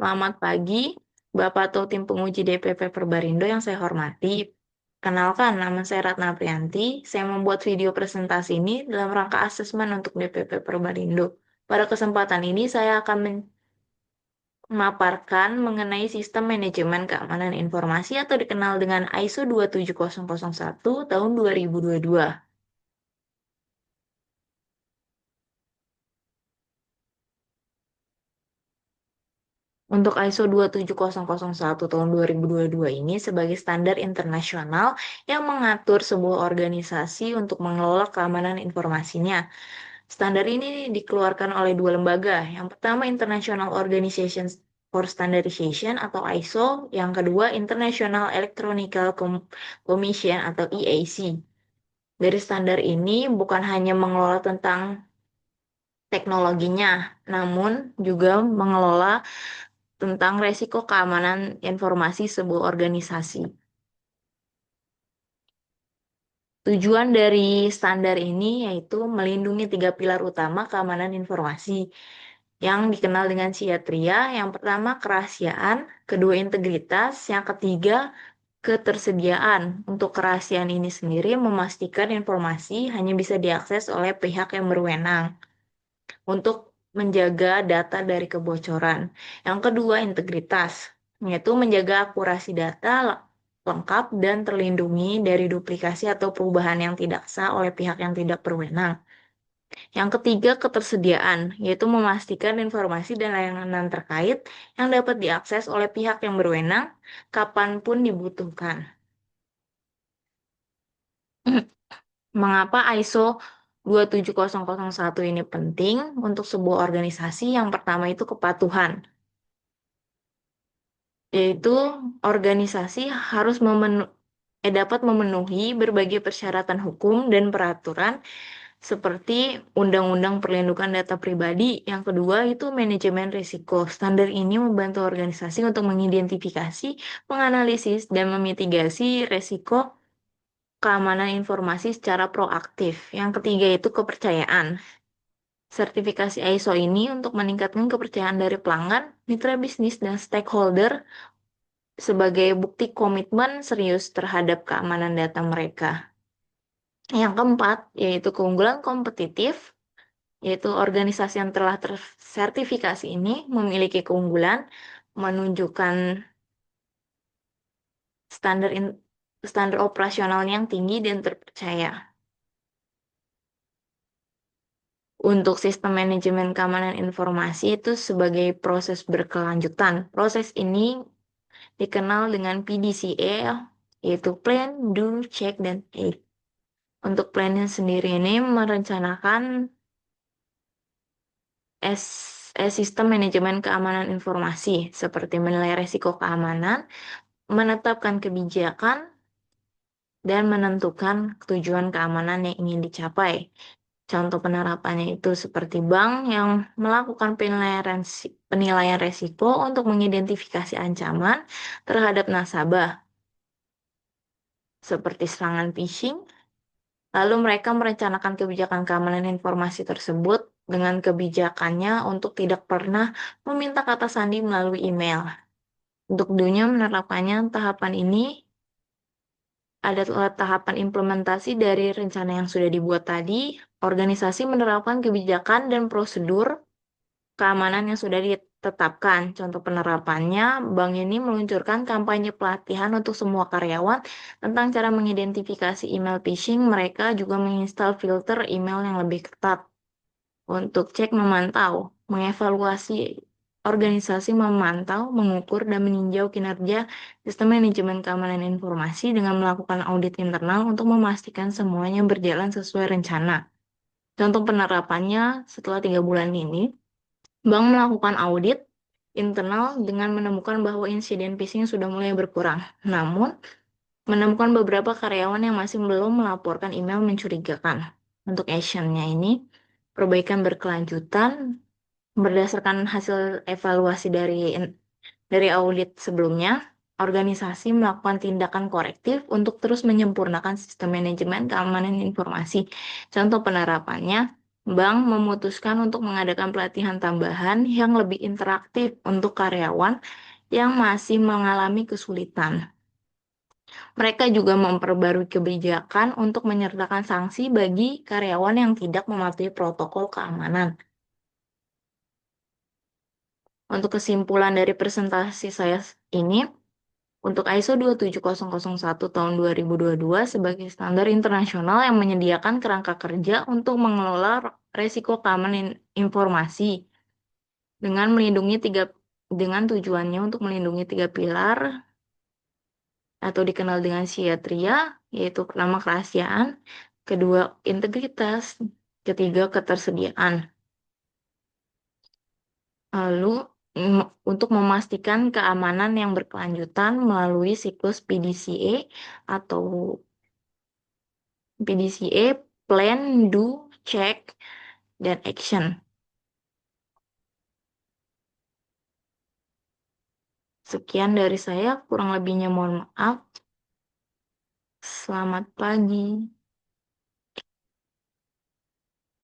Selamat pagi, Bapak atau tim penguji DPP Perbarindo yang saya hormati. Kenalkan, nama saya Ratna Priyanti. Saya membuat video presentasi ini dalam rangka asesmen untuk DPP Perbarindo. Pada kesempatan ini, saya akan memaparkan mengenai sistem manajemen keamanan informasi atau dikenal dengan ISO 27001 tahun 2022. Untuk ISO 27001 tahun 2022 ini sebagai standar internasional yang mengatur sebuah organisasi untuk mengelola keamanan informasinya. Standar ini dikeluarkan oleh dua lembaga. Yang pertama International Organization for Standardization atau ISO, yang kedua International Electronical Commission atau EAC. Dari standar ini bukan hanya mengelola tentang teknologinya, namun juga mengelola tentang resiko keamanan informasi sebuah organisasi. Tujuan dari standar ini yaitu melindungi tiga pilar utama keamanan informasi yang dikenal dengan SIA-TRIA. Yang pertama kerahasiaan, kedua integritas, yang ketiga ketersediaan. Untuk kerahasiaan ini sendiri memastikan informasi hanya bisa diakses oleh pihak yang berwenang untuk menjaga data dari kebocoran. Yang kedua, integritas, yaitu menjaga akurasi data lengkap dan terlindungi dari duplikasi atau perubahan yang tidak sah oleh pihak yang tidak berwenang. Yang ketiga, ketersediaan, yaitu memastikan informasi dan layanan terkait yang dapat diakses oleh pihak yang berwenang kapanpun dibutuhkan. Mengapa ISO 27001 ini penting untuk sebuah organisasi? Yang pertama itu kepatuhan, yaitu organisasi harus dapat memenuhi berbagai persyaratan hukum dan peraturan seperti Undang-Undang Perlindungan Data Pribadi. Yang kedua itu manajemen risiko. Standar ini membantu organisasi untuk mengidentifikasi, menganalisis, dan memitigasi risiko keamanan informasi secara proaktif. Yang ketiga itu kepercayaan. Sertifikasi ISO ini untuk meningkatkan kepercayaan dari pelanggan, mitra bisnis, dan stakeholder sebagai bukti komitmen serius terhadap keamanan data mereka. Yang keempat, yaitu keunggulan kompetitif, yaitu organisasi yang telah tersertifikasi ini memiliki keunggulan menunjukkan standar standar operasional yang tinggi dan terpercaya. Untuk sistem manajemen keamanan informasi itu sebagai proses berkelanjutan. Proses ini dikenal dengan PDCA, yaitu Plan, Do, Check, dan Act. Untuk plannya sendiri ini merencanakan sistem manajemen keamanan informasi, seperti menilai risiko keamanan, menetapkan kebijakan, dan menentukan tujuan keamanan yang ingin dicapai. Contoh penerapannya itu seperti bank yang melakukan penilaian risiko untuk mengidentifikasi ancaman terhadap nasabah, seperti serangan phishing. Lalu mereka merencanakan kebijakan keamanan informasi tersebut dengan kebijakannya untuk tidak pernah meminta kata sandi melalui email. Untuk dunia menerapkannya, tahapan ini adalah tahapan implementasi dari rencana yang sudah dibuat tadi. Organisasi menerapkan kebijakan dan prosedur keamanan yang sudah ditetapkan. Contoh penerapannya, bank ini meluncurkan kampanye pelatihan untuk semua karyawan tentang cara mengidentifikasi email phishing. Mereka juga menginstal filter email yang lebih ketat. Untuk cek memantau, mengevaluasi organisasi memantau, mengukur, dan meninjau kinerja sistem manajemen keamanan informasi dengan melakukan audit internal untuk memastikan semuanya berjalan sesuai rencana. Contoh penerapannya setelah 3 bulan ini, bank melakukan audit internal dengan menemukan bahwa insiden phishing sudah mulai berkurang. Namun, menemukan beberapa karyawan yang masih belum melaporkan email mencurigakan. Untuk actionnya ini, perbaikan berkelanjutan berdasarkan hasil evaluasi dari audit sebelumnya. Organisasi melakukan tindakan korektif untuk terus menyempurnakan sistem manajemen keamanan informasi. Contoh penerapannya, bank memutuskan untuk mengadakan pelatihan tambahan yang lebih interaktif untuk karyawan yang masih mengalami kesulitan. Mereka juga memperbarui kebijakan untuk menyertakan sanksi bagi karyawan yang tidak mematuhi protokol keamanan. Untuk kesimpulan dari presentasi saya ini, untuk ISO 27001 tahun 2022 sebagai standar internasional yang menyediakan kerangka kerja untuk mengelola resiko keamanan informasi dengan tujuannya untuk melindungi tiga pilar atau dikenal dengan SIA-TRIA, yaitu pertama kerahasiaan, kedua integritas, ketiga ketersediaan. Lalu untuk memastikan keamanan yang berkelanjutan melalui siklus PDCA atau PDCA, Plan, Do, Check, dan Action. Sekian dari saya, kurang lebihnya mohon maaf. Selamat pagi.